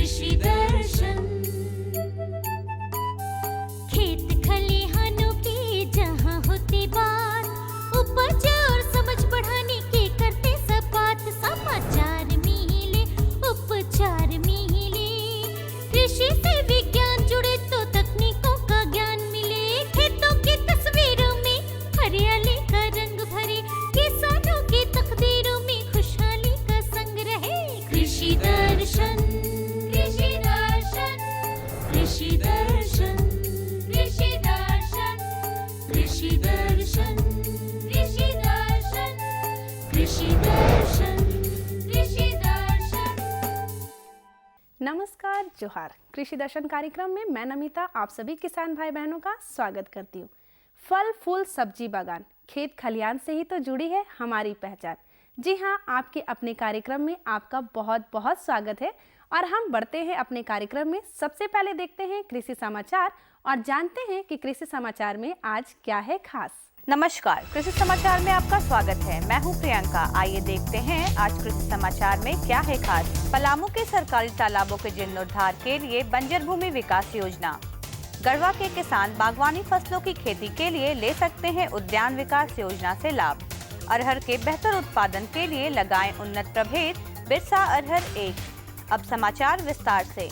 कृषि दर्शन। खेत खलिहानों की जहाँ होती बात, उपज और समझ बढ़ाने की करते सब बात। समाचार मिले, उपचार मिले, कृषि से विज्ञान जुड़े तो तकनीकों का ज्ञान मिले। खेतों की तस्वीरों में हरियाली का रंग भरे, किसानों की तकदीरों में खुशहाली का संग रहे। कृषि दर्शन, कृषि दर्शन, कृषि दर्शन, कृषि दर्शन, कृषि दर्शन, कृषि दर्शन, कृषि दर्शन, कृषि दर्शन। नमस्कार, जोहार। कृषि दर्शन कार्यक्रम में मैं नमिता आप सभी किसान भाई बहनों का स्वागत करती हूँ। फल फूल सब्जी बागान, खेत खलियान से ही तो जुड़ी है हमारी पहचान। जी हाँ, आपके अपने कार्यक्रम में आपका बहुत बहुत स्वागत है। और हम बढ़ते हैं अपने कार्यक्रम में। सबसे पहले देखते हैं कृषि समाचार और जानते हैं कि कृषि समाचार में आज क्या है खास। नमस्कार, कृषि समाचार में आपका स्वागत है। मैं हूं प्रियंका। आइए देखते हैं आज कृषि समाचार में क्या है खास। पलामू के सरकारी तालाबों के जीर्णोद्धार के लिए बंजर भूमि विकास योजना। गढ़वा के किसान बागवानी फसलों की खेती के लिए ले सकते हैं उद्यान विकास योजना से लाभ। अरहर के बेहतर उत्पादन के लिए लगाएं उन्नत प्रभेद बिरसा अरहर 1। अब समाचार विस्तार से।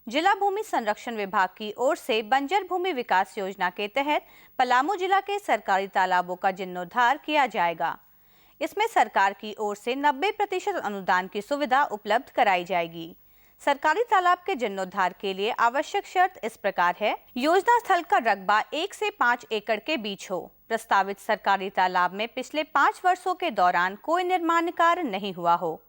जिला भूमि संरक्षण विभाग की ओर से बंजर भूमि विकास योजना के तहत पलामू जिला के सरकारी तालाबों का जीर्णोद्धार किया जाएगा। इसमें सरकार की ओर से 90% अनुदान की सुविधा उपलब्ध कराई जाएगी। सरकारी तालाब के जीर्णोद्धार के लिए आवश्यक शर्त इस प्रकार है। योजना स्थल का रकबा 1 से 5 एकड़ के बीच हो। प्रस्तावित सरकारी तालाब में पिछले 5 वर्षों के दौरान कोई निर्माण कार्य नहीं हुआ हो।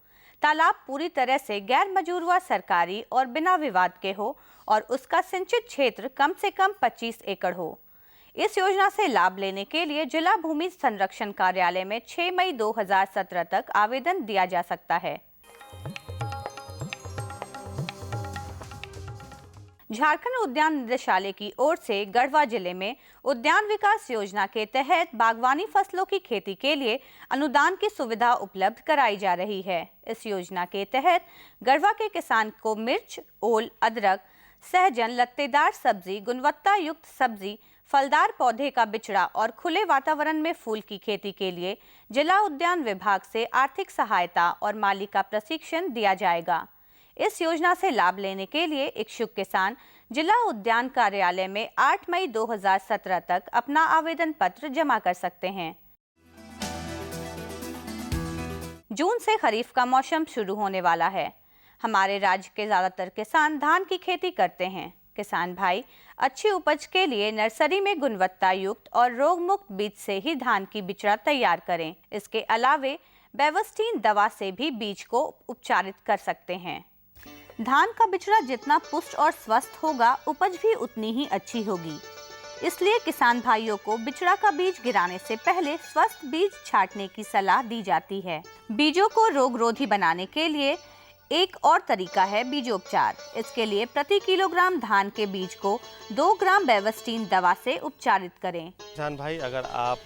तालाब पूरी तरह से गैर मजूरवा सरकारी और बिना विवाद के हो और उसका सिंचित क्षेत्र कम से कम 25 एकड़ हो। इस योजना से लाभ लेने के लिए जिला भूमि संरक्षण कार्यालय में 6 मई 2017 तक आवेदन दिया जा सकता है। झारखंड उद्यान निदेशालय की ओर से गढ़वा जिले में उद्यान विकास योजना के तहत बागवानी फसलों की खेती के लिए अनुदान की सुविधा उपलब्ध कराई जा रही है। इस योजना के तहत गढ़वा के किसान को मिर्च, ओल, अदरक, सहजन, लत्तेदार सब्जी, गुणवत्ता युक्त सब्जी, फलदार पौधे का बिचड़ा और खुले वातावरण में फूल की खेती के लिए जिला उद्यान विभाग से आर्थिक सहायता और माली का प्रशिक्षण दिया जाएगा। इस योजना से लाभ लेने के लिए इच्छुक किसान जिला उद्यान कार्यालय में 8 मई 2017 तक अपना आवेदन पत्र जमा कर सकते हैं। जून से खरीफ का मौसम शुरू होने वाला है। हमारे राज्य के ज्यादातर किसान धान की खेती करते हैं। किसान भाई अच्छी उपज के लिए नर्सरी में गुणवत्ता युक्त और रोग मुक्त बीज से ही धान की बिचड़ा तैयार करें। इसके अलावे बेवस्टीन दवा से भी बीज को उपचारित कर सकते हैं। धान का बिचड़ा जितना पुष्ट और स्वस्थ होगा, उपज भी उतनी ही अच्छी होगी। इसलिए किसान भाइयों को बिचड़ा का बीज गिराने से पहले स्वस्थ बीज छांटने की सलाह दी जाती है। बीजों को रोगरोधी बनाने के लिए एक और तरीका है बीजोपचार। इसके लिए प्रति किलोग्राम धान के बीज को 2 ग्राम बेवस्टीन दवा से उपचारित करें। किसान भाई, अगर आप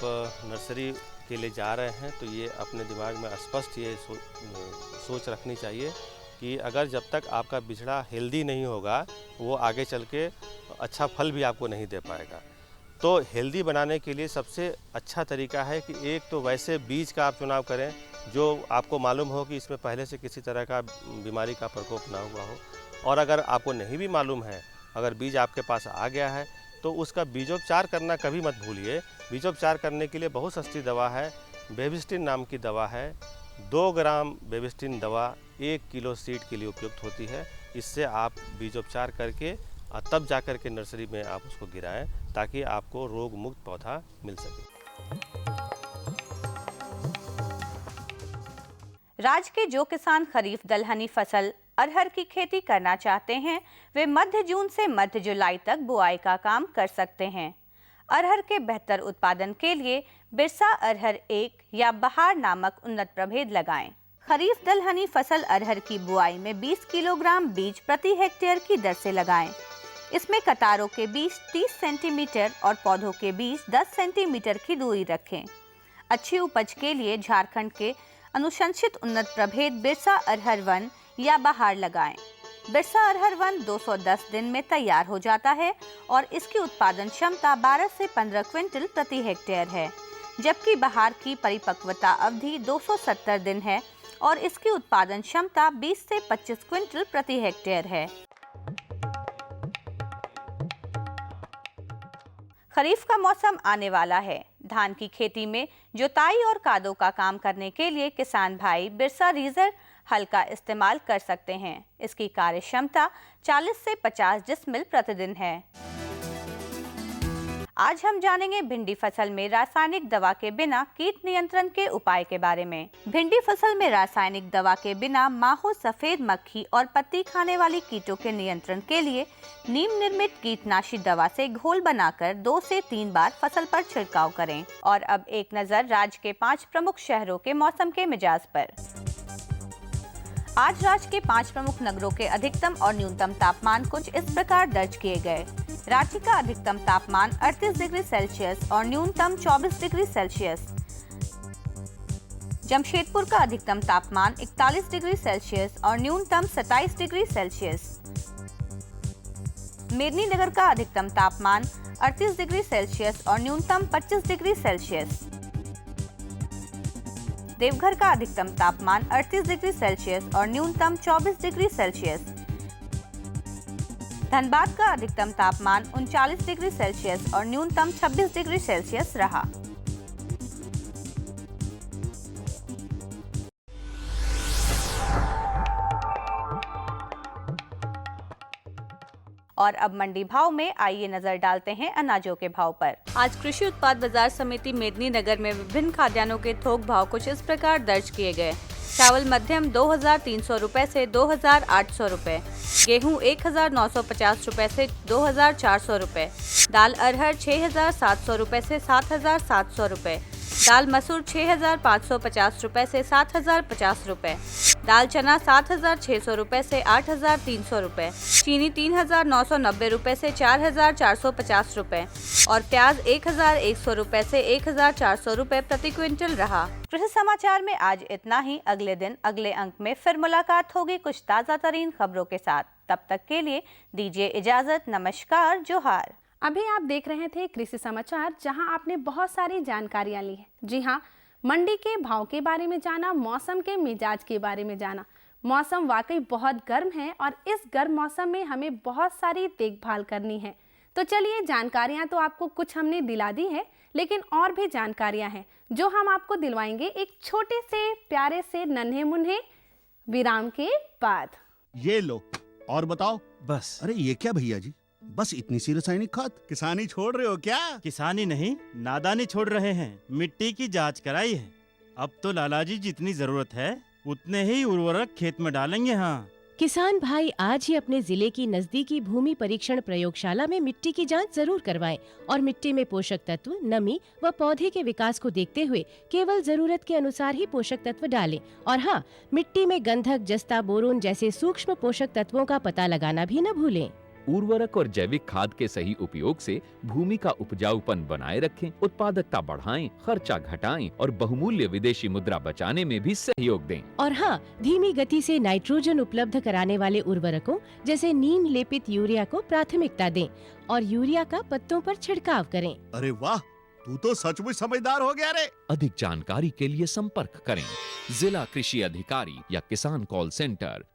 नर्सरी के लिए जा रहे हैं तो ये अपने दिमाग में स्पष्ट ये सोच रखनी चाहिए कि अगर जब तक आपका बिचड़ा हेल्दी नहीं होगा, वो आगे चल के अच्छा फल भी आपको नहीं दे पाएगा। तो हेल्दी बनाने के लिए सबसे अच्छा तरीका है कि एक तो वैसे बीज का आप चुनाव करें जो आपको मालूम हो कि इसमें पहले से किसी तरह का बीमारी का प्रकोप ना हुआ हो। और अगर आपको नहीं भी मालूम है, अगर बीज आपके पास आ गया है, तो उसका बीजोपचार करना कभी मत भूलिए। बीजोपचार करने के लिए बहुत सस्ती दवा है, बेविस्टिन नाम की दवा है। 2 ग्राम बेविस्टिन दवा 1 किलो सीड के लिए उपयुक्त होती है। इससे आप बीजोपचार करके तब जाकर के नर्सरी में आप उसको गिराएं, ताकि आपको रोग मुक्त पौधा मिल सके। राज्य के जो किसान खरीफ दलहनी फसल अरहर की खेती करना चाहते हैं, वे मध्य जून से मध्य जुलाई तक बुआई का काम कर सकते हैं। अरहर के बेहतर उत्पादन के लिए बिरसा अरहर 1 या बहार नामक उन्नत प्रभेद लगाएं। खरीफ दलहनी फसल अरहर की बुआई में 20 किलोग्राम बीज प्रति हेक्टेयर की दर से लगाएं। इसमें कतारों के बीच 30 सेंटीमीटर और पौधों के बीच 10 सेंटीमीटर की दूरी रखें। अच्छी उपज के लिए झारखंड के अनुशंसित उन्नत प्रभेद बिरसा अरहर वन या बहार लगाएं। बिरसा अरहर वन 210 दिन में तैयार हो जाता है और इसकी उत्पादन क्षमता 12 से 15 क्विंटल प्रति हेक्टेयर है, जबकि बहार की परिपक्वता अवधि 270 दिन है और इसकी उत्पादन क्षमता 20 से 25 क्विंटल प्रति हेक्टेयर है। खरीफ का मौसम आने वाला है। धान की खेती में जुताई और कादो का काम करने के लिए किसान भाई बिरसा रीजर हल का इस्तेमाल कर सकते हैं। इसकी कार्य क्षमता 40 से 50 डिसमिल प्रतिदिन है। आज हम जानेंगे भिंडी फसल में रासायनिक दवा के बिना कीट नियंत्रण के उपाय के बारे में। भिंडी फसल में रासायनिक दवा के बिना माहो, सफेद मक्खी और पत्ती खाने वाली कीटों के नियंत्रण के लिए नीम निर्मित कीटनाशी दवा से घोल बनाकर 2 से 3 बार फसल पर छिड़काव करें। और अब एक नजर राज्य के 5 प्रमुख शहरों के मौसम के मिजाज पर। आज राज्य के 5 प्रमुख नगरों के अधिकतम और न्यूनतम तापमान कुछ इस प्रकार दर्ज किए गए। रांची का अधिकतम तापमान 38 डिग्री सेल्सियस और न्यूनतम 24 डिग्री सेल्सियस। जमशेदपुर का अधिकतम तापमान 41 डिग्री सेल्सियस और न्यूनतम 27 डिग्री सेल्सियस। मेदिनीनगर का अधिकतम तापमान 38 डिग्री सेल्सियस और न्यूनतम 25 डिग्री सेल्सियस। देवघर का अधिकतम तापमान 38 डिग्री सेल्सियस और न्यूनतम 24 डिग्री सेल्सियस। धनबाद का अधिकतम तापमान 39 डिग्री सेल्सियस और न्यूनतम 26 डिग्री सेल्सियस रहा। और अब मंडी भाव में आइए नजर डालते हैं अनाजों के भाव पर। आज कृषि उत्पाद बाजार समिति मेदिनीनगर में विभिन्न खाद्यान्नों के थोक भाव कुछ इस प्रकार दर्ज किए गए। चावल मध्यम 2300 रुपए से 2800 रुपए, गेहूं 1950 रुपए से 2400 रुपए, दाल अरहर 6700 रुपए से 7700 रुपए, दाल मसूर 6550 रुपए से 7050 रुपए, दाल चना 7600 रुपए से 8300 रुपए, चीनी 3990 रुपए से 4450 रुपए और प्याज 1100 रुपए से 1400 रुपए प्रति क्विंटल रहा। कृषि समाचार में आज इतना ही। अगले दिन अगले अंक में फिर मुलाकात होगी कुछ ताज़ा तरीन खबरों के साथ। तब तक के लिए दीजिए इजाजत। नमस्कार, जोहार। अभी आप देख रहे थे कृषि समाचार, जहां आपने बहुत सारी जानकारियां ली है। जी हाँ, मंडी के भाव के बारे में जाना, मौसम के मिजाज के बारे में जाना। मौसम वाकई बहुत गर्म है और इस गर्म मौसम में हमें बहुत सारी देखभाल करनी है। तो चलिए, जानकारियां तो आपको कुछ हमने दिला दी है, लेकिन और भी जानकारियां हैं जो हम आपको दिलवाएंगे एक छोटे से प्यारे से नन्हे मुन्ने विराम के बाद। ये लो और बताओ। बस। अरे ये क्या भैया जी, बस इतनी सी रासायनिक खाद? किसानी छोड़ रहे हो क्या? किसानी नहीं, नादानी छोड़ रहे हैं। मिट्टी की जांच कराई है। अब तो लालाजी जितनी जरूरत है उतने ही उर्वरक खेत में डालेंगे। हाँ, किसान भाई आज ही अपने जिले की नजदीकी भूमि परीक्षण प्रयोगशाला में मिट्टी की जांच जरूर करवाएं और मिट्टी में पोषक तत्व, नमी व पौधे के विकास को देखते हुए केवल जरूरत के अनुसार ही पोषक तत्व डालें। और हाँ, मिट्टी में गंधक, जस्ता, बोरोन जैसे सूक्ष्म पोषक तत्वों का पता लगाना भी न भूलें। उर्वरक और जैविक खाद के सही उपयोग से भूमि का उपजाऊपन बनाए रखें, उत्पादकता बढ़ाएं, खर्चा घटाएं और बहुमूल्य विदेशी मुद्रा बचाने में भी सहयोग दें। और हाँ, धीमी गति से नाइट्रोजन उपलब्ध कराने वाले उर्वरकों जैसे नीम लेपित यूरिया को प्राथमिकता दें और यूरिया का पत्तों पर छिड़काव करें। अरे वाह, तू तो सचमुच समझदार हो गया रे। अधिक जानकारी के लिए संपर्क करें जिला कृषि अधिकारी या किसान कॉल सेंटर।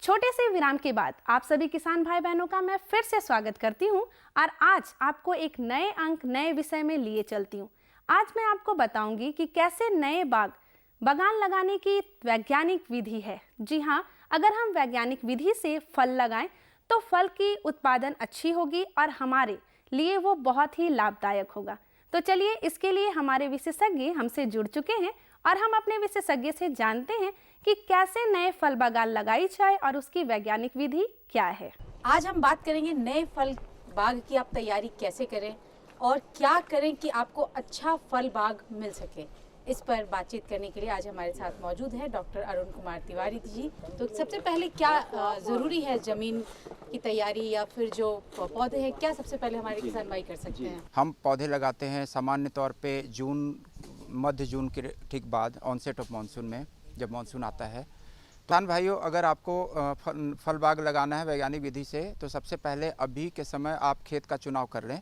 छोटे से विराम के बाद आप सभी किसान भाई बहनों का मैं फिर से स्वागत करती हूं और आज आपको एक नए अंक, नए विषय में लिए चलती हूं। आज मैं आपको बताऊंगी कि कैसे नए बागान लगाने की वैज्ञानिक विधि है। जी हाँ, अगर हम वैज्ञानिक विधि से फल लगाएं तो फल की उत्पादन अच्छी होगी और हमारे लिए वो बहुत ही लाभदायक होगा। तो चलिए, इसके लिए हमारे विशेषज्ञ हमसे जुड़ चुके हैं और हम अपने विशेषज्ञ से जानते हैं कि कैसे नए फल बागान लगाई जाए और उसकी वैज्ञानिक विधि क्या है। आज हम बात करेंगे नए फल बाग की आप तैयारी कैसे करें और क्या करें कि आपको अच्छा फल बाग मिल सके। इस पर बातचीत करने के लिए आज हमारे साथ मौजूद है डॉक्टर अरुण कुमार तिवारी जी। तो सबसे पहले क्या ज़रूरी है ज़मीन की तैयारी या फिर जो पौधे हैं, क्या सबसे पहले हमारे किसान भाई कर सकते हैं? हम पौधे लगाते हैं सामान्य तौर पे जून मध्य जून के ठीक बाद ऑनसेट ऑफ मानसून में, जब मानसून आता है। किसान भाइयों, अगर आपको फल बाग लगाना है वैज्ञानिक विधि से, तो सबसे पहले अभी के समय आप खेत का चुनाव कर लें।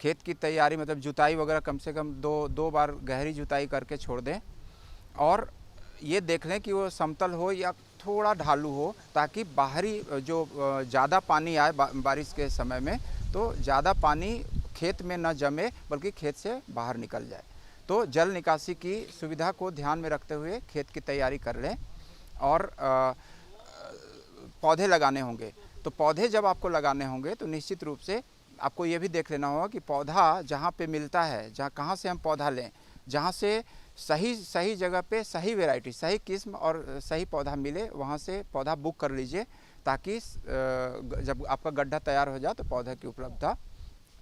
खेत की तैयारी मतलब जुताई वगैरह कम से कम दो बार गहरी जुताई करके छोड़ दें, और ये देख लें कि वो समतल हो या थोड़ा ढालू हो, ताकि बाहरी जो ज़्यादा पानी आए बारिश के समय में, तो ज़्यादा पानी खेत में न जमे बल्कि खेत से बाहर निकल जाए। तो जल निकासी की सुविधा को ध्यान में रखते हुए खेत की तैयारी कर लें। और पौधे लगाने होंगे, तो पौधे जब आपको लगाने होंगे तो निश्चित रूप से आपको ये भी देख लेना होगा कि पौधा जहाँ पे मिलता है, जहाँ कहाँ से हम पौधा लें, जहाँ से सही जगह पे सही वैरायटी, सही किस्म और सही पौधा मिले, वहाँ से पौधा बुक कर लीजिए, ताकि जब आपका गड्ढा तैयार हो जाए तो पौधे की उपलब्धता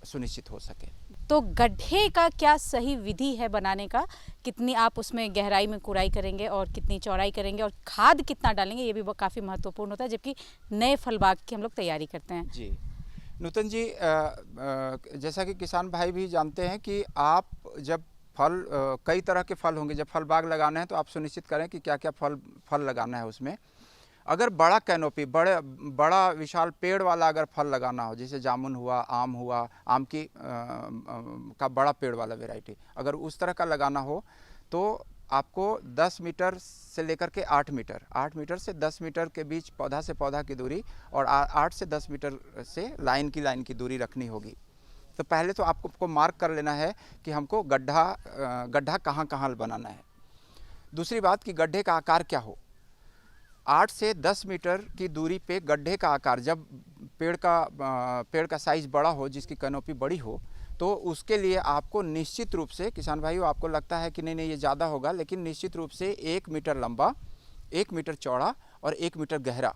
सुनिश्चित हो सके। तो गड्ढे का क्या सही विधि है बनाने का? कितनी आप उसमें गहराई में खुदाई करेंगे और कितनी चौड़ाई करेंगे और खाद कितना डालेंगे, ये भी काफ़ी महत्वपूर्ण होता है, जबकि नए फल बाग की हम लोग तैयारी करते हैं। जी नूतन जी, जैसा कि किसान भाई भी जानते हैं कि आप जब कई तरह के फल होंगे, जब फल बाग लगाना है तो आप सुनिश्चित करें कि क्या क्या फल लगाना है उसमें। अगर बड़ा कैनोपी, बड़ा विशाल पेड़ वाला अगर फल लगाना हो, जैसे जामुन हुआ, आम की का बड़ा पेड़ वाला वैरायटी, अगर उस तरह का लगाना हो तो आपको 10 मीटर से लेकर के 8 मीटर से 10 मीटर के बीच पौधा से पौधा की दूरी, और 8 से 10 मीटर से लाइन की दूरी रखनी होगी। तो पहले तो आपको मार्क कर लेना है कि हमको गड्ढा कहाँ बनाना है। दूसरी बात कि गड्ढे का आकार क्या हो। 8 से 10 मीटर की दूरी पे गड्ढे का आकार, जब पेड़ का साइज़ बड़ा हो, जिसकी कैनोपी बड़ी हो, तो उसके लिए आपको निश्चित रूप से, किसान भाइयों आपको लगता है कि नहीं ये ज़्यादा होगा, लेकिन निश्चित रूप से 1 मीटर लंबा, 1 मीटर चौड़ा और 1 मीटर गहरा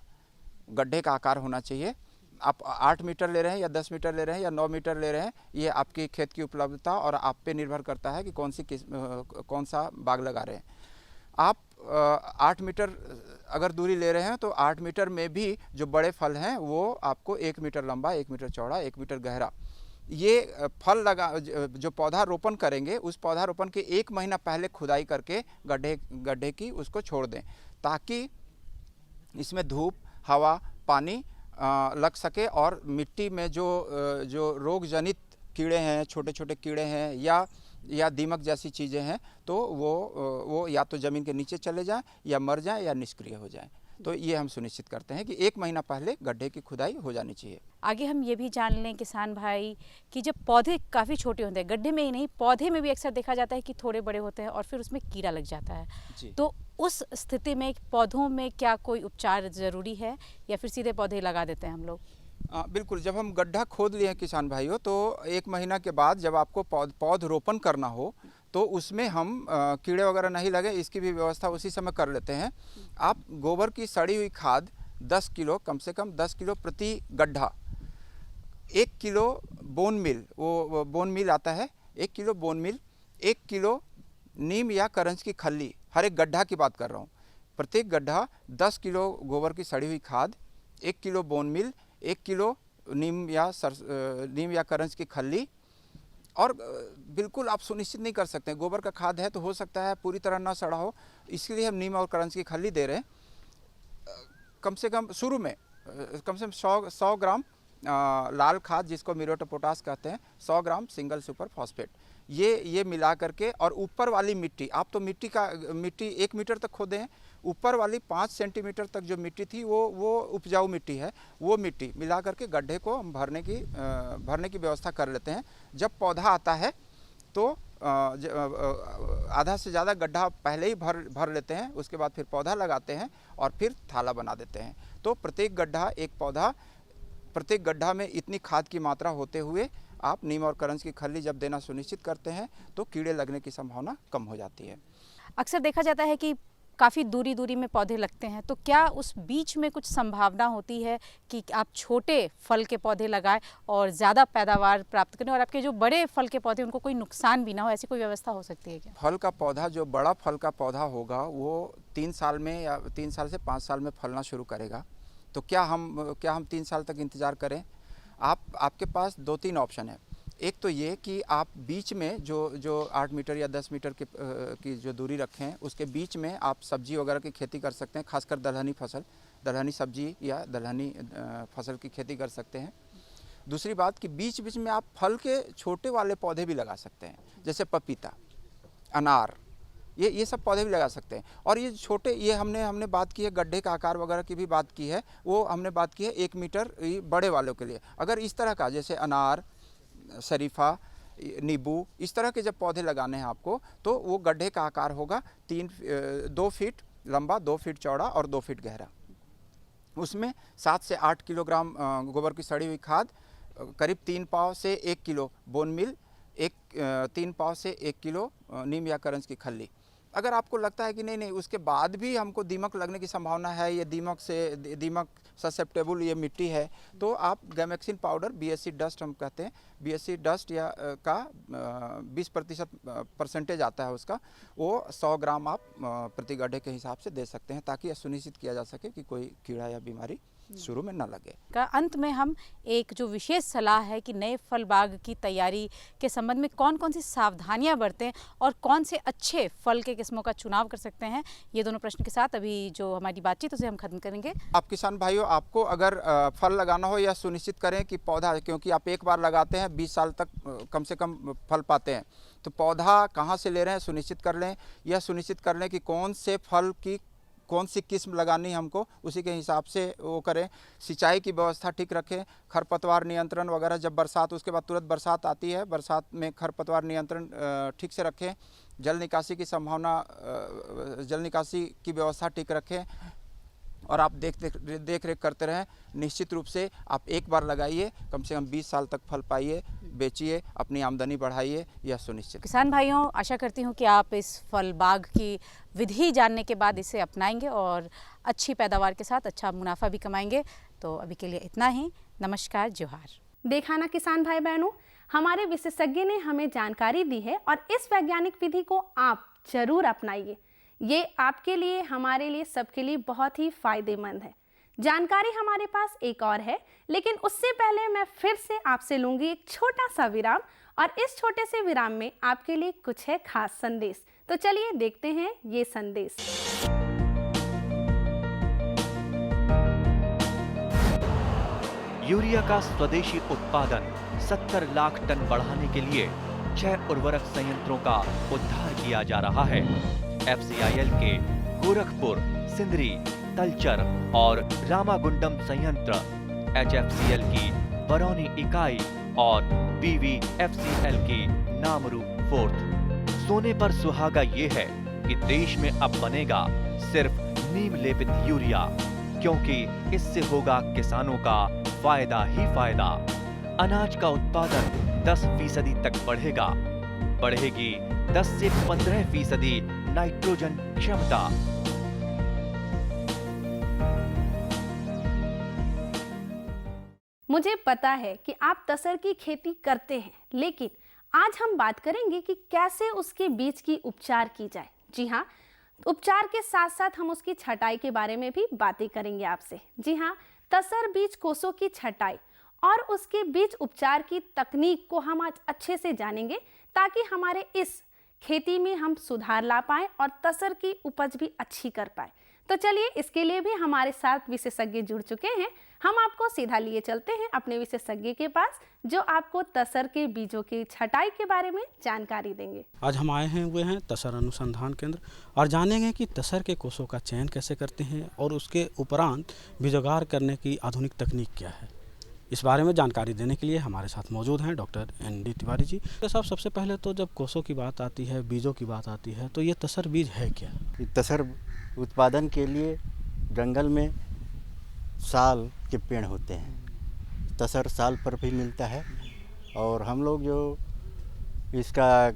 गड्ढे का आकार होना चाहिए। आप 8 मीटर ले रहे हैं या 10 मीटर ले रहे हैं या 9 मीटर ले रहे हैं, ये आपकी खेत की उपलब्धता और आप पे निर्भर करता है कि कौन सा बाग लगा रहे हैं। आप 8 मीटर अगर दूरी ले रहे हैं तो 8 मीटर में भी जो बड़े फल हैं वो आपको 1 मीटर लंबा, 1 मीटर चौड़ा, 1 मीटर गहरा, ये फल जो पौधा रोपण करेंगे, उस पौधा रोपण के 1 महीना पहले खुदाई करके गड्ढे की उसको छोड़ दें, ताकि इसमें धूप, हवा, पानी लग सके और मिट्टी में जो रोग जनित कीड़े हैं, छोटे छोटे कीड़े हैं या दीमक जैसी चीज़ें हैं, तो वो या तो ज़मीन के नीचे चले जाएं या मर जाएं या निष्क्रिय हो जाएं। तो ये हम सुनिश्चित करते हैं कि 1 महीना पहले गड्ढे की खुदाई हो जानी चाहिए। आगे हम ये भी जान लें किसान भाई कि जब पौधे काफ़ी छोटे होते हैं, गड्ढे में ही नहीं पौधे में भी अक्सर देखा जाता है कि थोड़े बड़े होते हैं और फिर उसमें कीड़ा लग जाता है, तो उस स्थिति में पौधों में क्या कोई उपचार ज़रूरी है या फिर सीधे पौधे लगा देते हैं हम लोग? बिल्कुल, जब हम गड्ढा खोद लिए हैं किसान भाइयों, तो 1 महीना के बाद जब आपको पौधरोपण करना हो तो उसमें हम कीड़े वगैरह नहीं लगे, इसकी भी व्यवस्था उसी समय कर लेते हैं। आप गोबर की सड़ी हुई खाद 10 किलो, कम से कम 10 किलो प्रति गड्ढा, 1 किलो बोन मील, वो बोन मील आता है, 1 किलो बोन मील, 1 किलो नीम या करंज की खल्ली, हर एक गड्ढा की बात कर रहा हूँ, प्रत्येक गड्ढा 10 किलो गोबर की सड़ी हुई खाद, 1 किलो बोन मील, 1 किलो नीम या करंज की खल्ली। और बिल्कुल आप सुनिश्चित नहीं कर सकते, गोबर का खाद है तो हो सकता है पूरी तरह ना सड़ा हो, इसलिए हम नीम और करंज की खल्ली दे रहे हैं। कम से कम शुरू में कम से कम 100 ग्राम लाल खाद, जिसको म्यूरेट ऑफ पोटाश कहते हैं, 100 ग्राम सिंगल सुपर फॉस्फेट, ये मिला करके, और ऊपर वाली मिट्टी, आप तो मिट्टी 1 मीटर तक खोदे हैं, ऊपर वाली 5 सेंटीमीटर तक जो मिट्टी थी वो उपजाऊ मिट्टी है, वो मिट्टी मिला करके गड्ढे को हम भरने की व्यवस्था कर लेते हैं। जब पौधा आता है तो आधा से ज़्यादा गड्ढा पहले ही भर लेते हैं, उसके बाद फिर पौधा लगाते हैं और फिर थाला बना देते हैं। तो प्रत्येक गड्ढा में इतनी खाद की मात्रा होते हुए आप नीम और करंज की खल्ली जब देना सुनिश्चित करते हैं तो कीड़े लगने की संभावना कम हो जाती है। अक्सर देखा जाता है कि काफ़ी दूरी में पौधे लगते हैं, तो क्या उस बीच में कुछ संभावना होती है कि आप छोटे फल के पौधे लगाएं और ज़्यादा पैदावार प्राप्त करें और आपके जो बड़े फल के पौधे उनको कोई नुकसान भी ना हो, ऐसी कोई व्यवस्था हो सकती है क्या? फल का पौधा, जो बड़ा फल का पौधा होगा, वो 3 साल में या 3 साल से 5 साल में फलना शुरू करेगा। तो क्या हम 3 साल तक इंतज़ार करें? आपके पास 2-3 ऑप्शन है। एक तो ये कि आप बीच में जो 8 मीटर या 10 मीटर की जो दूरी रखें, उसके बीच में आप सब्जी वगैरह की खेती कर सकते हैं, खासकर दलहनी सब्जी या दलहनी फसल की खेती कर सकते हैं। दूसरी बात कि बीच बीच में आप फल के छोटे वाले पौधे भी लगा सकते हैं, जैसे पपीता, अनार, ये सब पौधे भी लगा सकते हैं। और ये छोटे, ये हमने बात की है गड्ढे का आकार वगैरह की भी बात की है, वो हमने बात की है 1 मीटर बड़े वालों के लिए। अगर इस तरह का जैसे अनार, शरीफा, नींबू, इस तरह के जब पौधे लगाने हैं आपको, तो वो गड्ढे का आकार होगा 2 फीट लंबा, 2 फीट चौड़ा और 2 फीट गहरा। उसमें 7 से 8 किलोग्राम गोबर की सड़ी हुई खाद, करीब 3 पाव से 1 किलो बोन मिल, 3 पाव से 1 किलो नीम या करंज की खल्ली। अगर आपको लगता है कि नहीं उसके बाद भी हमको दीमक लगने की संभावना है, ये दीमक ससेप्टेबल ये मिट्टी है, तो आप गैमेक्सिन पाउडर, BSC डस्ट हम कहते हैं, BSC डस्ट या का 20% परसेंटेज आता है उसका, वो 100 ग्राम आप प्रति गड्ढे के हिसाब से दे सकते हैं, ताकि यह सुनिश्चित किया जा सके कि कोई कीड़ा या बीमारी शुरू में न लगे। का अंत में हम एक जो विशेष सलाह है कि नए फल बाग की तैयारी के संबंध में कौन कौन सी सावधानियां बरतें और कौन से अच्छे फल के किस्मों का चुनाव कर सकते हैं, ये दोनों प्रश्न के साथ अभी जो हमारी बातचीत उसे हम खत्म करेंगे। आप किसान भाइयों, आपको अगर फल लगाना हो, या सुनिश्चित करें कि पौधा, क्योंकि आप एक बार लगाते हैं 20 साल तक कम से कम फल पाते हैं, तो पौधा कहाँ से ले रहे हैं सुनिश्चित कर लें। यह सुनिश्चित कर लें कि कौन से फल की कौन सी किस्म लगानी हमको, उसी के हिसाब से वो करें। सिंचाई की व्यवस्था ठीक रखें, खरपतवार नियंत्रण वगैरह, जब बरसात, उसके बाद तुरंत बरसात आती है, बरसात में खरपतवार नियंत्रण ठीक से रखें। जल निकासी की व्यवस्था ठीक रखें, और आप देख रेख करते रहें। निश्चित रूप से आप एक बार लगाइए, कम से कम 20 साल तक फल पाइए, बेचिए, अपनी आमदनी बढ़ाइए, यह सुनिश्चित। किसान भाइयों, आशा करती हूँ कि आप इस फल बाग की विधि जानने के बाद इसे अपनाएंगे और अच्छी पैदावार के साथ अच्छा मुनाफा भी कमाएंगे। तो अभी के लिए इतना ही। नमस्कार, जोहार। देखा ना किसान भाई बहनों, हमारे विशेषज्ञ ने हमें जानकारी दी है और इस वैज्ञानिक विधि को आप जरूर अपनाइए। ये आपके लिए, हमारे लिए, सबके लिए बहुत ही फायदेमंद है। जानकारी हमारे पास एक और है, लेकिन उससे पहले मैं फिर से आपसे लूंगी एक छोटा सा विराम, और इस छोटे से विराम में आपके लिए कुछ है खास संदेश। तो चलिए देखते हैं ये संदेश। यूरिया का स्वदेशी उत्पादन 70 लाख टन बढ़ाने के लिए 6 उर्वरक संयंत्रों का उद्धार किया जा रहा है। FCIL के गोरखपुर, सिंदरी, तलचर और रामागुंडम संयंत्र, HFCL की बरौनी इकाई और BVFCL की नामरू फोर्थ। सोने पर सुहागा ये है कि देश में अब बनेगा सिर्फ नीम लेपित यूरिया, क्योंकि इससे होगा किसानों का फायदा ही फायदा। अनाज का उत्पादन 10% तक बढ़ेगी 10 से 15% नाइट्रोजन क्षमता। मुझे पता है कि आप तसर की खेती करते हैं, लेकिन आज हम बात करेंगे कि कैसे उसके बीज की उपचार की जाए। जी हाँ, उपचार के साथ साथ हम उसकी छटाई के बारे में भी बातें करेंगे आपसे। जी हाँ, तसर बीज कोसों की छटाई और उसके बीज उपचार की तकनीक को हम आज अच्छे से जानेंगे, ताकि हमारे इस खेती में हम सुधार ला पाएं और तसर की उपज भी अच्छी कर पाए। तो चलिए, इसके लिए भी हमारे साथ विशेषज्ञ जुड़ चुके हैं। हम आपको सीधा लिए चलते हैं अपने विशेषज्ञ के पास, जो आपको तसर के बीजों की छटाई के बारे में जानकारी देंगे। आज हम आए हैं तसर अनुसंधान केंद्र, और जानेंगे कि तसर के कोषों का चयन कैसे करते हैं और उसके उपरांत बीजोगार करने की आधुनिक तकनीक क्या है। इस बारे में जानकारी देने के लिए हमारे साथ मौजूद हैं डॉक्टर ND तिवारी जी। साहब, सबसे पहले तो जब कोषों की बात आती है, बीजों की बात आती है, तो ये तसर बीज है क्या? तसर उत्पादन के लिए जंगल में साल के पेड़ होते हैं। तसर साल पर भी मिलता है, और हम लोग जो इसका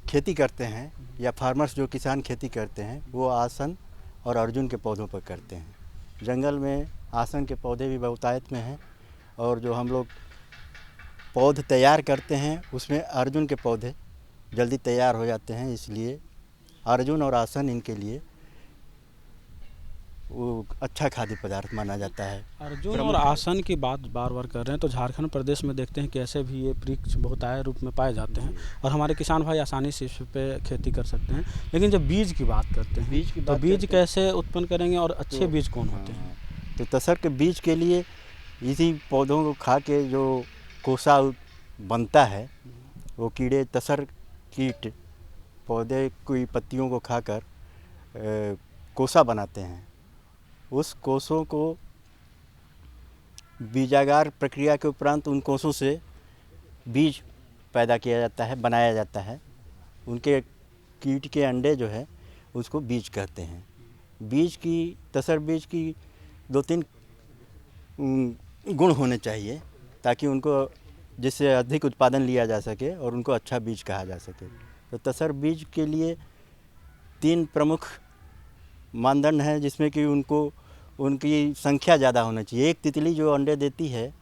खेती करते हैं, या फार्मर्स जो किसान खेती करते हैं, वो आसन और अर्जुन के पौधों पर करते हैं। जंगल में आसन के पौधे भी बहुतायत में हैं, और जो हम लोग पौध तैयार करते हैं उसमें अर्जुन के पौधे जल्दी तैयार हो जाते हैं, इसलिए अर्जुन और आसन इनके लिए वो अच्छा खाद्य पदार्थ माना जाता है। अर्जुन और आसन की बात बार बार कर रहे हैं, तो झारखंड प्रदेश में देखते हैं कि ऐसे भी ये वृक्ष बहुतायत रूप में पाए जाते हैं और हमारे किसान भाई आसानी से इस पे खेती कर सकते हैं। लेकिन जब बीज की बात करते हैं तो बीज कैसे उत्पन्न करेंगे और अच्छे बीज कौन होते हैं? तो तसर के बीज के लिए इसी पौधों को खा के जो कोसा बनता है, वो कीड़े तसर कीट पौधे की पत्तियों को खाकर कोसा बनाते हैं। उस कोसों को बीजागार प्रक्रिया के उपरांत उन कोसों से बीज पैदा किया जाता है, बनाया जाता है। उनके कीट के अंडे जो है उसको बीज कहते हैं। बीज की तसर बीज की 2-3 गुण होने चाहिए ताकि उनको जिससे अधिक उत्पादन लिया जा सके और उनको अच्छा बीज कहा जा सके। तो तसर बीज के लिए 3 प्रमुख मानदंड हैं, जिसमें कि उनकी संख्या ज़्यादा होना चाहिए। एक तितली जो अंडे देती है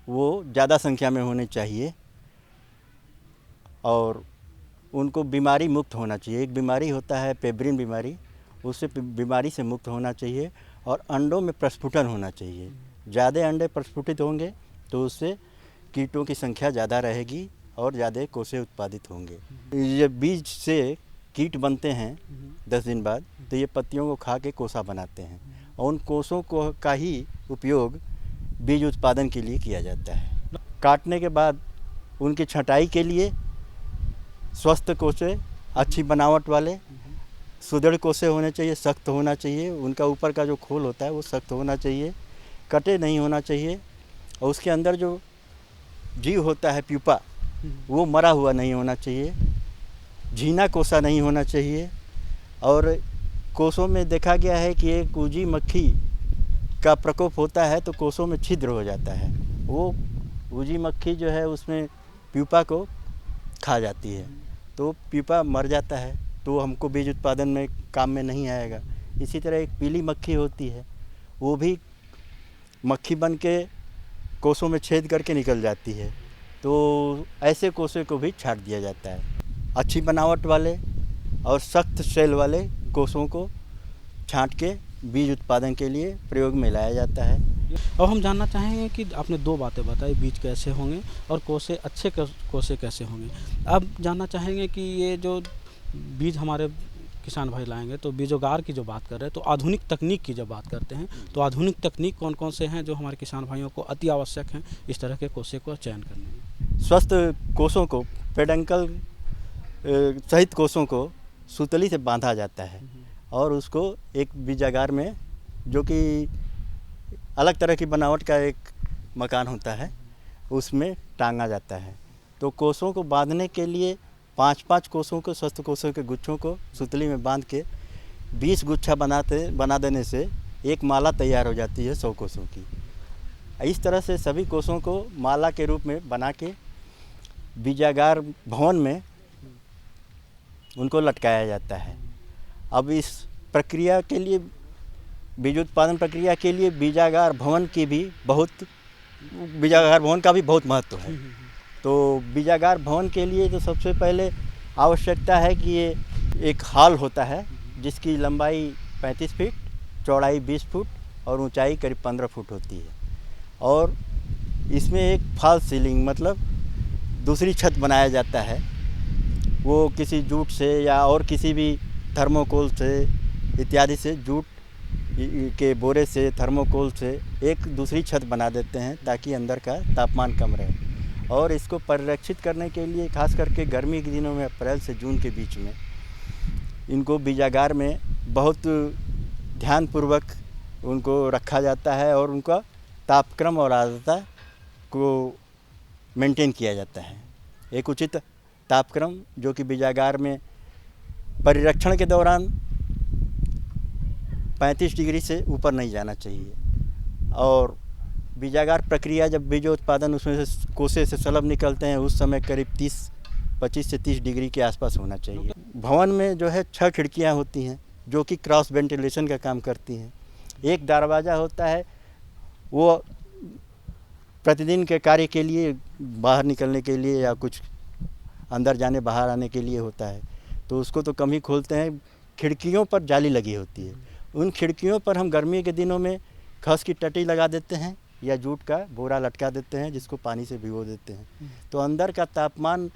वो ज़्यादा संख्या में होनी चाहिए और उनको बीमारी मुक्त होना चाहिए। एक बीमारी होता है पेब्रिन बीमारी, उससे बीमारी से मुक्त होना चाहिए और अंडों में प्रस्फुटन होना चाहिए। ज़्यादा अंडे प्रस्फुटित होंगे तो उससे कीटों की संख्या ज़्यादा रहेगी और ज़्यादा कोसे उत्पादित होंगे। ये बीज से कीट बनते हैं 10 दिन बाद, तो ये पत्तियों को खा के कोसा बनाते हैं और उन कोसों को का ही उपयोग बीज उत्पादन के लिए किया जाता है। काटने के बाद उनकी छँटाई के लिए स्वस्थ कोसे, अच्छी बनावट वाले सुदृढ़ कोसे होने चाहिए, सख्त होना चाहिए। उनका ऊपर का जो खोल होता है वो सख्त होना चाहिए, कटे नहीं होना चाहिए और उसके अंदर जो जीव होता है प्यूपा वो मरा हुआ नहीं होना चाहिए, झीना कोसा नहीं होना चाहिए। और कोसों में देखा गया है कि एक ऊजी मक्खी का प्रकोप होता है तो कोसों में छिद्र हो जाता है। वो ऊजी मक्खी जो है उसमें प्यूपा को खा जाती है तो प्यूपा मर जाता है, तो हमको बीज उत्पादन में काम में नहीं आएगा। इसी तरह एक पीली मक्खी होती है, वो भी मक्खी बन के कोसों में छेद करके निकल जाती है, तो ऐसे कोसे को भी छांट दिया जाता है। अच्छी बनावट वाले और सख्त सेल वाले कोसों को छांट के बीज उत्पादन के लिए प्रयोग में लाया जाता है। अब हम जानना चाहेंगे कि आपने 2 बातें बताई, बीज कैसे होंगे और कोसे अच्छे कोसे कैसे होंगे। अब जानना चाहेंगे कि ये जो बीज हमारे किसान भाई लाएंगे तो बीजोगार की जो बात कर रहे हैं, तो आधुनिक तकनीक की जब बात करते हैं तो आधुनिक तकनीक कौन कौन से हैं जो हमारे किसान भाइयों को अति आवश्यक हैं इस तरह के कोसे को चयन करने में? स्वस्थ कोसों को, पेडंकल सहित कोसों को सुतली से बांधा जाता है और उसको एक बीजागार में, जो कि अलग तरह की बनावट का एक मकान होता है, उसमें टांगा जाता है। तो कोसों को बांधने के लिए 5-5 कोसों को, स्वस्थ कोसों के गुच्छों को सुतली में बांध के 20 गुच्छा बना देने से एक माला तैयार हो जाती है 100 कोसों की। इस तरह से सभी कोसों को माला के रूप में बना के बीजागार भवन में उनको लटकाया जाता है। अब इस प्रक्रिया के लिए, बीज उत्पादन प्रक्रिया के लिए बीजागार भवन का भी बहुत महत्व है। तो बीजागार भवन के लिए तो सबसे पहले आवश्यकता है कि ये एक हॉल होता है जिसकी लंबाई 35 फीट, चौड़ाई 20 फुट और ऊंचाई करीब 15 फुट होती है। और इसमें एक फॉल्स सीलिंग मतलब दूसरी छत बनाया जाता है। वो किसी जूट से या और किसी भी थर्मोकोल से इत्यादि से, जूट के बोरे से, थर्मोकोल से एक दूसरी छत बना देते हैं ताकि अंदर का तापमान कम रहे। और इसको परिरक्षित करने के लिए खास करके गर्मी के दिनों में अप्रैल से जून के बीच में इनको बीजागार में बहुत ध्यानपूर्वक उनको रखा जाता है और उनका तापक्रम और आर्द्रता को मेंटेन किया जाता है। एक उचित तापक्रम जो कि बीजागार में परिरक्षण के दौरान 35 डिग्री से ऊपर नहीं जाना चाहिए। और बीजागार प्रक्रिया जब बीजोत्पादन उसमें से कोसे से सलब निकलते हैं उस समय करीब 25 से 30 डिग्री के आसपास होना चाहिए। भवन में जो है 6 खिड़कियां होती हैं जो कि क्रॉस वेंटिलेशन का काम करती हैं। एक दरवाज़ा होता है, वो प्रतिदिन के कार्य के लिए, बाहर निकलने के लिए या कुछ अंदर जाने बाहर आने के लिए होता है, तो उसको तो कम ही खोलते हैं। खिड़कियों पर जाली लगी होती है, उन खिड़कियों पर हम गर्मी के दिनों में खस की टटी लगा देते हैं या जूट का बोरा लटका देते हैं, जिसको पानी से भिगो देते हैं, तो अंदर का तापमान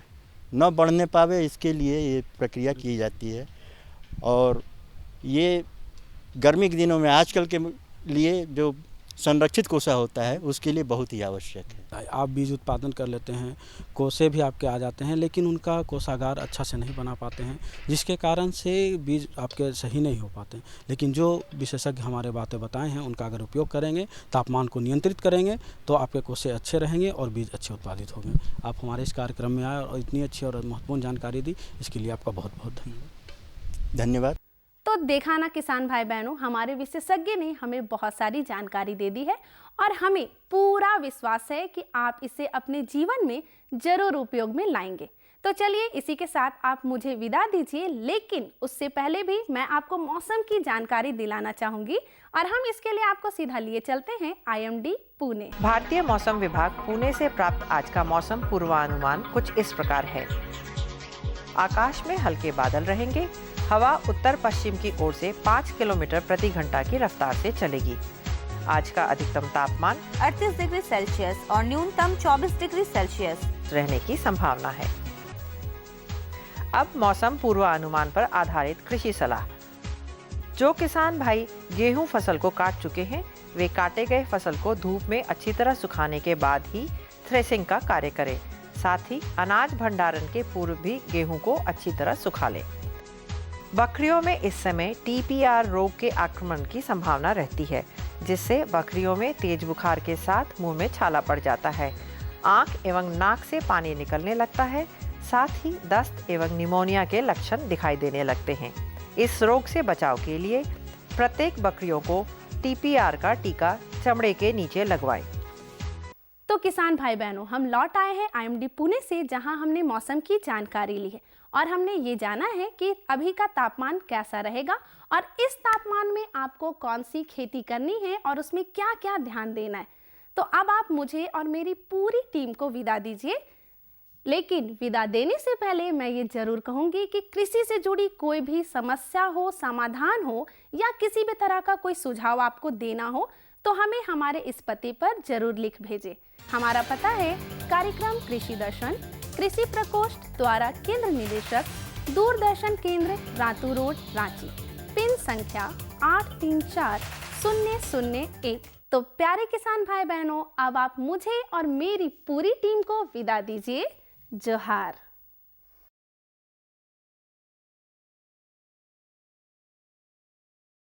न बढ़ने पावे, इसके लिए ये प्रक्रिया की जाती है। और ये गर्मी के दिनों में आजकल के लिए जो संरक्षित कोसा होता है उसके लिए बहुत ही आवश्यक है। आप बीज उत्पादन कर लेते हैं, कोसे भी आपके आ जाते हैं, लेकिन उनका कोषागार अच्छा से नहीं बना पाते हैं, जिसके कारण से बीज आपके सही नहीं हो पाते। लेकिन जो विशेषज्ञ हमारे बातें बताए हैं उनका अगर उपयोग करेंगे, तापमान को नियंत्रित करेंगे, तो आपके कोसे अच्छे रहेंगे और बीज अच्छे उत्पादित होंगे। आप हमारे इस कार्यक्रम में आए और इतनी अच्छी और महत्वपूर्ण जानकारी दी, इसके लिए आपका बहुत बहुत धन्यवाद। तो देखा ना किसान भाई बहनों, हमारे विशेषज्ञ ने हमें बहुत सारी जानकारी दे दी है और हमें पूरा विश्वास है कि आप इसे अपने जीवन में जरूर उपयोग में लाएंगे। तो चलिए इसी के साथ आप मुझे विदा दीजिए, लेकिन उससे पहले भी मैं आपको मौसम की जानकारी दिलाना चाहूंगी और हम इसके लिए आपको सीधा लिए चलते हैं IMD पुणे। भारतीय मौसम विभाग पुणे से प्राप्त आज का मौसम पूर्वानुमान कुछ इस प्रकार है। आकाश में हल्के बादल रहेंगे। हवा उत्तर पश्चिम की ओर से 5 किलोमीटर प्रति घंटा की रफ्तार से चलेगी। आज का अधिकतम तापमान 38 डिग्री सेल्सियस और न्यूनतम 24 डिग्री सेल्सियस रहने की संभावना है। अब मौसम पूर्वानुमान पर आधारित कृषि सलाह। जो किसान भाई गेहूं फसल को काट चुके हैं, वे काटे गए फसल को धूप में अच्छी तरह सुखाने के बाद ही थ्रेसिंग का कार्य करें। साथ ही अनाज भंडारण के पूर्व भी गेहूं को अच्छी तरह सुखा लें। बकरियों में इस समय TPR रोग के आक्रमण की संभावना रहती है, जिससे बकरियों में तेज बुखार के साथ मुंह में छाला पड़ जाता है, आंख एवं नाक से पानी निकलने लगता है, साथ ही दस्त एवं निमोनिया के लक्षण दिखाई देने लगते हैं। इस रोग से बचाव के लिए प्रत्येक बकरियों को TPR का टीका चमड़े के नीचे लगवाएं। तो किसान भाई बहनों, हम लौट आए हैं IMD पुणे से, जहां हमने मौसम की जानकारी ली है और हमने ये जाना है कि अभी का तापमान कैसा रहेगा और इस तापमान में आपको कौन सी खेती करनी है और उसमें क्या क्या ध्यान देना है। तो अब आप मुझे और मेरी पूरी टीम को विदा दीजिए, लेकिन विदा देने से पहले मैं ये जरूर कहूँगी कि कृषि से जुड़ी कोई भी समस्या हो, समाधान हो या किसी भी तरह का कोई सुझाव आपको देना हो तो हमें हमारे इस पते पर जरूर लिख भेजें। हमारा पता है कार्यक्रम कृषि दर्शन, कृषि प्रकोष्ठ द्वारा केंद्र निदेशक, दूरदर्शन केंद्र, रातू रोड, रांची, पिन संख्या 834001। तो प्यारे किसान भाई बहनों, अब आप मुझे और मेरी पूरी टीम को विदा दीजिए। जोहार।